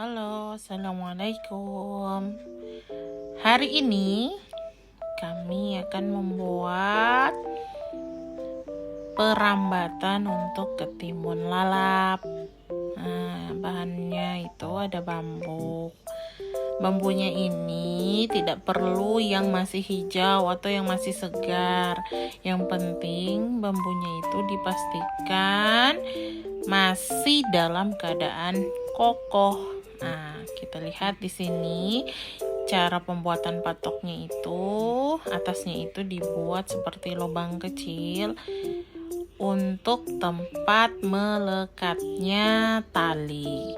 Halo, assalamualaikum. Hari ini kami akan membuat perambatan untuk ketimun lalap. Bahannya itu ada bambu. Bambunya ini tidak perlu yang masih hijau atau yang masih segar. Yang penting bambunya itu dipastikan masih dalam keadaan kokoh. Nah, kita lihat di sini cara pembuatan patoknya itu, atasnya itu dibuat seperti lubang kecil untuk tempat melekatnya tali,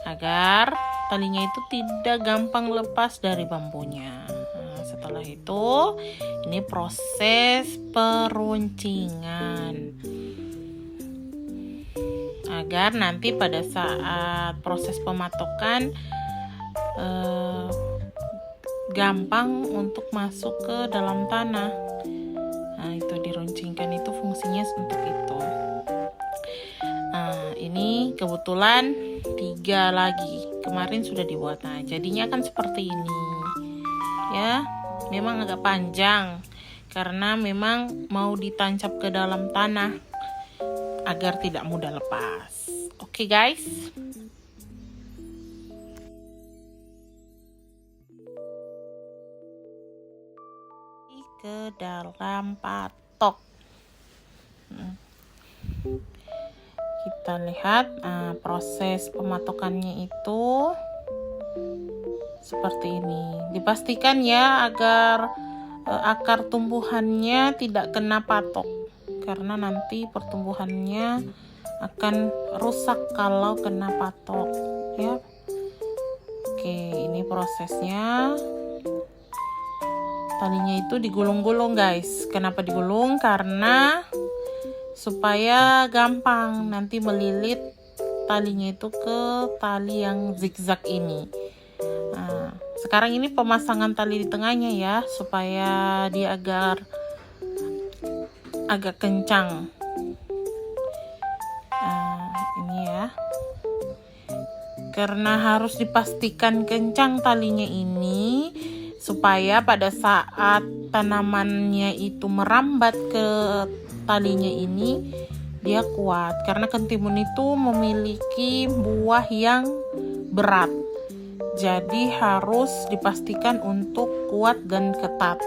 agar talinya itu tidak gampang lepas dari bambunya. Nah, setelah itu, ini proses peruncingan agar nanti pada saat proses pematokan gampang untuk masuk ke dalam tanah. Nah, itu diruncingkan, itu fungsinya untuk itu. Nah, ini kebetulan 3 lagi. Kemarin sudah dibuat. Nah, jadinya akan seperti ini. Ya, memang agak panjang karena memang mau ditancap ke dalam tanah agar tidak mudah lepas. Oke, guys. Ke dalam patok. Kita lihat proses pematokannya itu seperti ini. Dipastikan ya agar akar tumbuhannya tidak kena patok, karena nanti pertumbuhannya akan rusak kalau kena patok, ya. Oke, ini prosesnya. Talinya itu digulung-gulung, guys. Kenapa digulung? Karena supaya gampang nanti melilit talinya itu ke tali yang zigzag ini. Nah, sekarang ini pemasangan tali di tengahnya ya, supaya dia agak kencang. Ini ya, karena harus dipastikan kencang talinya ini supaya pada saat tanamannya itu merambat ke talinya ini dia kuat, karena ketimun itu memiliki buah yang berat, jadi harus dipastikan untuk kuat dan ketat.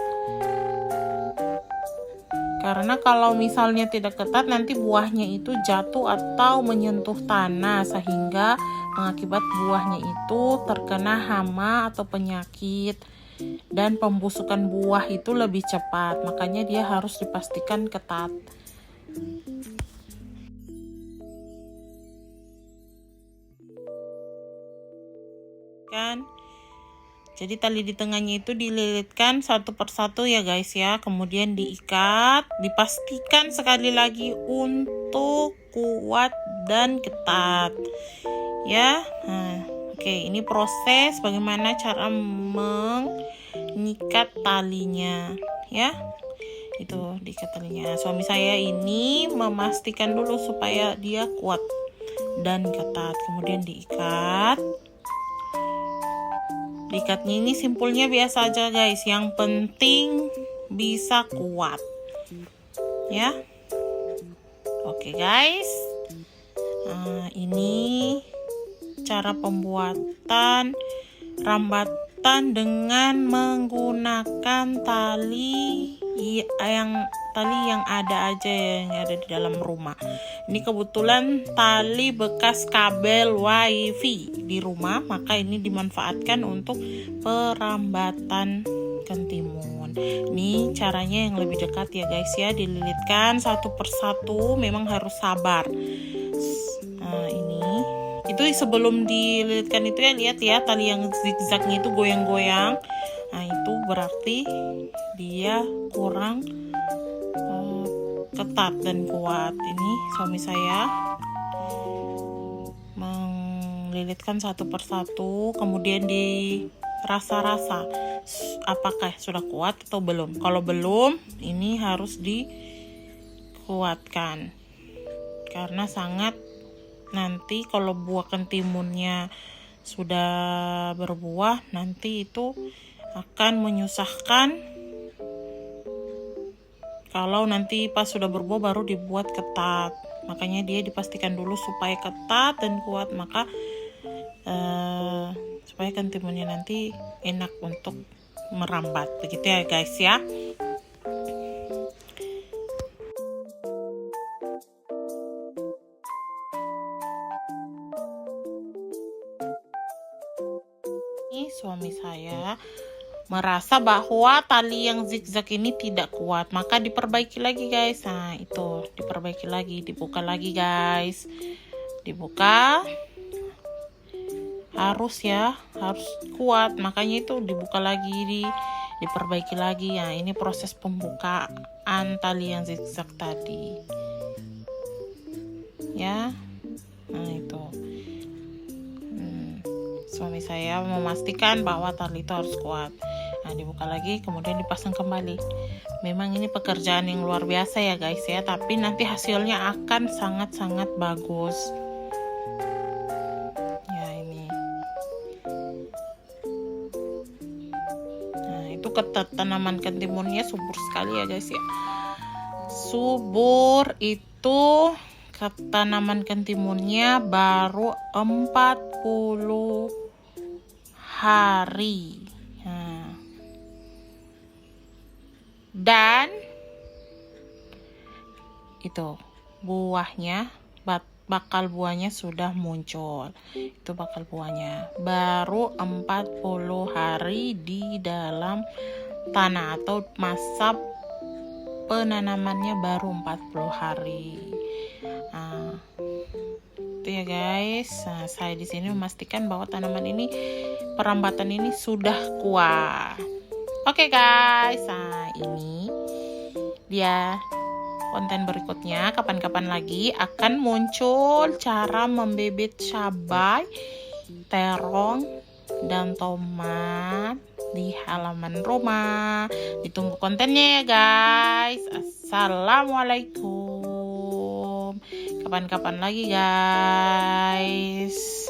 Karena kalau misalnya tidak ketat, nanti buahnya itu jatuh atau menyentuh tanah sehingga mengakibat buahnya itu terkena hama atau penyakit, dan pembusukan buah itu lebih cepat. Makanya dia harus dipastikan ketat. Jadi tali di tengahnya itu dililitkan satu persatu ya guys ya, kemudian diikat, dipastikan sekali lagi untuk kuat dan ketat ya. Oke, ini proses bagaimana cara mengikat talinya ya. Itu diikat talinya. Suami saya ini memastikan dulu supaya dia kuat dan ketat, kemudian diikat. Diikatnya ini simpulnya biasa aja guys, yang penting bisa kuat ya. Oke guys, ini cara pembuatan rambatan dengan menggunakan tali yang ada aja, yang ada di dalam rumah. Ini kebetulan tali bekas kabel wifi di rumah, maka ini dimanfaatkan untuk perambatan ketimun. Ini caranya yang lebih dekat ya guys ya, dililitkan satu persatu, memang harus sabar. Ini itu sebelum dililitkan itu ya, lihat ya, tali yang zigzagnya itu goyang-goyang. Nah, itu berarti dia kurang ketat dan kuat. Ini suami saya melilitkan satu persatu, kemudian dirasa-rasa apakah sudah kuat atau belum. Kalau belum, ini harus dikuatkan karena sangat nanti kalau buah kentimunnya sudah berbuah, nanti itu akan menyusahkan. Kalau nanti pas sudah berbuah baru dibuat ketat, makanya dia dipastikan dulu supaya ketat dan kuat, maka supaya kentimunnya nanti enak untuk merambat, begitu ya guys ya. Ini suami saya merasa bahwa tali yang zigzag ini tidak kuat, maka diperbaiki lagi guys. Nah itu diperbaiki lagi, dibuka lagi guys, dibuka, harus kuat, makanya itu dibuka lagi, diperbaiki lagi. Ya ini proses pembukaan tali yang zigzag tadi ya. Nah itu suami saya memastikan bahwa tali itu harus kuat. Nah dibuka lagi, kemudian dipasang kembali. Memang ini pekerjaan yang luar biasa ya guys ya, tapi nanti hasilnya akan sangat-sangat bagus ya. Ini nah itu tanaman kentimunnya subur sekali ya guys ya, subur. Itu tanaman kentimunnya baru 40 hari. Nah, dan itu buahnya, bakal buahnya sudah muncul. Itu bakal buahnya baru 40 hari di dalam tanah, atau masa penanamannya baru 40 hari. Nah, itu ya guys. Nah, saya di sini memastikan bahwa tanaman ini, perambatan ini sudah kuat. Oke guys, nah ini dia konten berikutnya. Kapan-kapan lagi akan muncul cara membibit cabai, terong, dan tomat di halaman rumah. Ditunggu kontennya ya guys. Assalamualaikum. Kapan-kapan lagi guys.